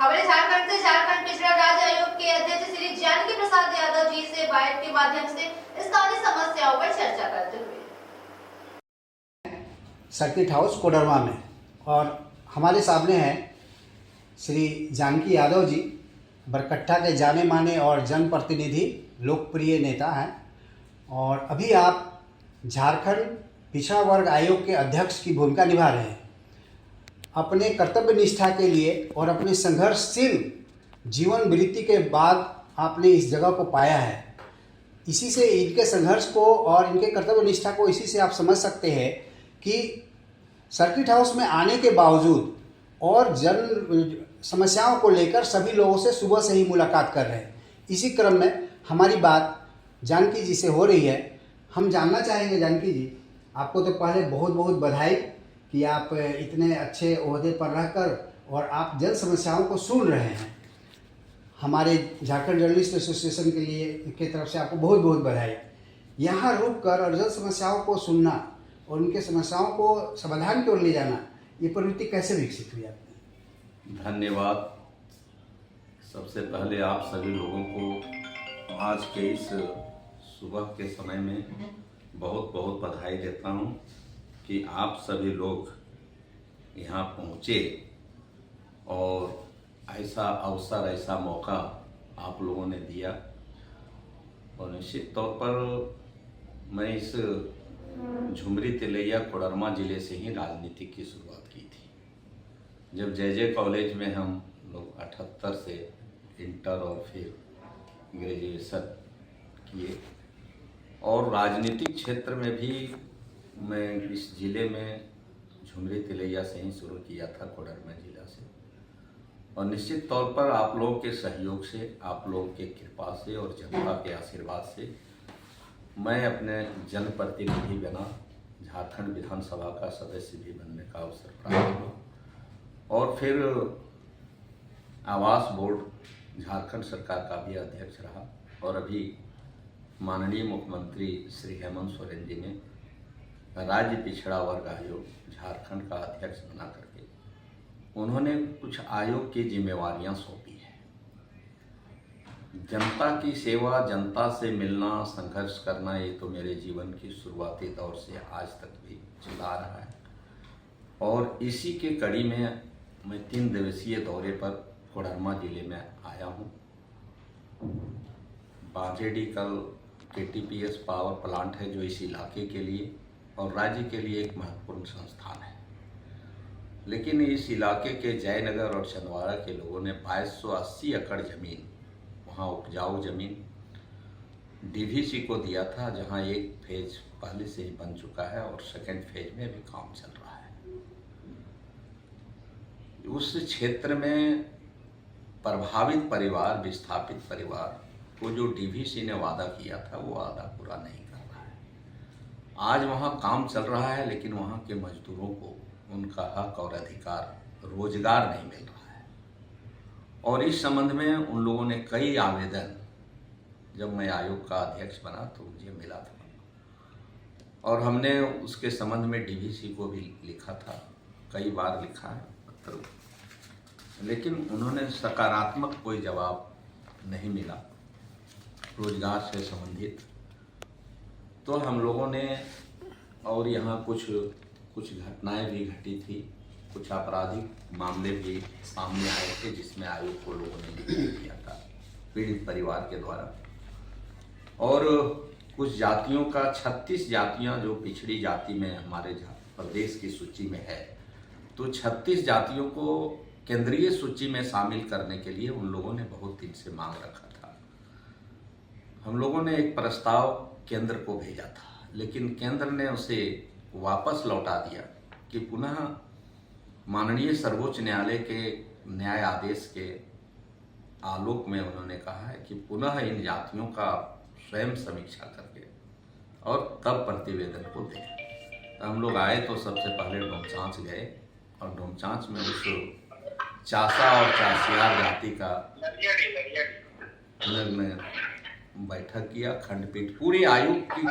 हमारे झारखंड से झारखंड पिछड़ा राज्य आयोग के अध्यक्ष श्री जानकी प्रसाद यादव जी से बाइट के माध्यम से स्थानीय समस्याओं पर चर्चा करते हुए सर्किट हाउस कोडरमा में, और हमारे सामने हैं श्री जानकी यादव जी, बरकट्ठा के जाने माने और जनप्रतिनिधि, लोकप्रिय नेता हैं। और अभी आप झारखंड पिछड़ा वर्ग आयोग के अध्यक्ष की भूमिका निभा रहे हैं। अपने कर्तव्य निष्ठा के लिए और अपने संघर्षशील जीवन वृत्ति के बाद आपने इस जगह को पाया है। इसी से इनके संघर्ष को और इनके कर्तव्य निष्ठा को इसी से आप समझ सकते हैं कि सर्किट हाउस में आने के बावजूद और जन समस्याओं को लेकर सभी लोगों से सुबह से ही मुलाकात कर रहे हैं। इसी क्रम में हमारी बात जानकी जी से हो रही है। हम जानना चाहेंगे जानकी जी, आपको तो पहले बहुत बहुत बधाई कि आप इतने अच्छे ओहदे पर रहकर और आप जन समस्याओं को सुन रहे हैं। हमारे झारखंड जर्नलिस्ट एसोसिएशन के लिए की तरफ से आपको बहुत बहुत बधाई। यहाँ रुक कर और जन समस्याओं को सुनना और उनके समस्याओं को समाधान की ओर ले जाना, ये प्रवृत्ति कैसे विकसित हुई आपने? धन्यवाद। सबसे पहले आप सभी लोगों को आज के इस सुबह के समय में बहुत बहुत बधाई देता हूँ कि आप सभी लोग यहाँ पहुँचे और ऐसा अवसर, ऐसा मौका आप लोगों ने दिया। और निश्चित तौर पर मैं इस झुमरी तिलैया कोडरमा ज़िले से ही राजनीति की शुरुआत की थी। जब जे कॉलेज में हम लोग 78 से इंटर और फिर ग्रेजुएशन किए, और राजनीतिक क्षेत्र में भी मैं इस ज़िले में झुमरी तिलैया से ही शुरू किया था, कोडरमा ज़िला से। और निश्चित तौर पर आप लोगों के सहयोग से, आप लोगों के कृपा से और जनता के आशीर्वाद से मैं अपने जनप्रतिनिधि बना, झारखंड विधानसभा का सदस्य भी बनने का अवसर प्राप्त हुआ। और फिर आवास बोर्ड झारखंड सरकार का भी अध्यक्ष रहा। और अभी माननीय मुख्यमंत्री श्री हेमंत सोरेन जी ने राज्य पिछड़ा वर्ग आयोग झारखंड का अध्यक्ष बना करके उन्होंने कुछ आयोग की जिम्मेवारियां सौंपी है। जनता की सेवा, जनता से मिलना, संघर्ष करना, ये तो मेरे जीवन की शुरुआती दौर से आज तक भी चला रहा है। और इसी के कड़ी में मैं 3 दिवसीय दौरे पर कोडरमा जिले में आया हूँ। बाजेडिकल KTPS पावर प्लांट है जो इस इलाके के लिए और राज्य के लिए एक महत्वपूर्ण संस्थान है। लेकिन इस इलाके के जयनगर और छिंदवाड़ा के लोगों ने 2280 एकड़ जमीन, वहाँ उपजाऊ जमीन DVC को दिया था, जहाँ एक फेज पहले से ही बन चुका है और सेकेंड फेज में भी काम चल रहा है। उस क्षेत्र में प्रभावित परिवार, विस्थापित परिवार को जो DVC ने वादा किया था वो वादा पूरा नहीं कर रहा है। आज वहाँ काम चल रहा है, लेकिन वहाँ के मजदूरों को उनका हक और अधिकार, रोजगार नहीं मिल रहा है। और इस संबंध में उन लोगों ने कई आवेदन, जब मैं आयोग का अध्यक्ष बना तो मुझे मिला था, और हमने उसके संबंध में DVC को भी लिखा था, कई बार लिखा है पत्र, लेकिन उन्होंने सकारात्मक कोई जवाब नहीं मिला रोजगार से संबंधित। तो हम लोगों ने, और यहाँ कुछ घटनाएं भी घटी थी, कुछ आपराधिक मामले भी सामने आए थे जिसमें आयोग को लोगों ने लिखित किया था पीड़ित परिवार के द्वारा। और कुछ जातियों का, 36 जातियां जो पिछड़ी जाति में हमारे प्रदेश की सूची में है, तो 36 जातियों को केंद्रीय सूची में शामिल करने के लिए उन लोगों ने बहुत दिन से मांग रखा था। हम लोगों ने एक प्रस्ताव केंद्र को भेजा था, लेकिन केंद्र ने उसे वापस लौटा दिया कि पुनः माननीय सर्वोच्च न्यायालय के न्याय आदेश के आलोक में उन्होंने कहा है कि पुनः इन जातियों का स्वयं समीक्षा करके और तब प्रतिवेदन को दें। तो हम लोग आए तो सबसे पहले डोमचांच गए, और डोमचांच में उस चासा और चासियार जाति का में बैठक किया। खंडपीठ पूरी आयोग की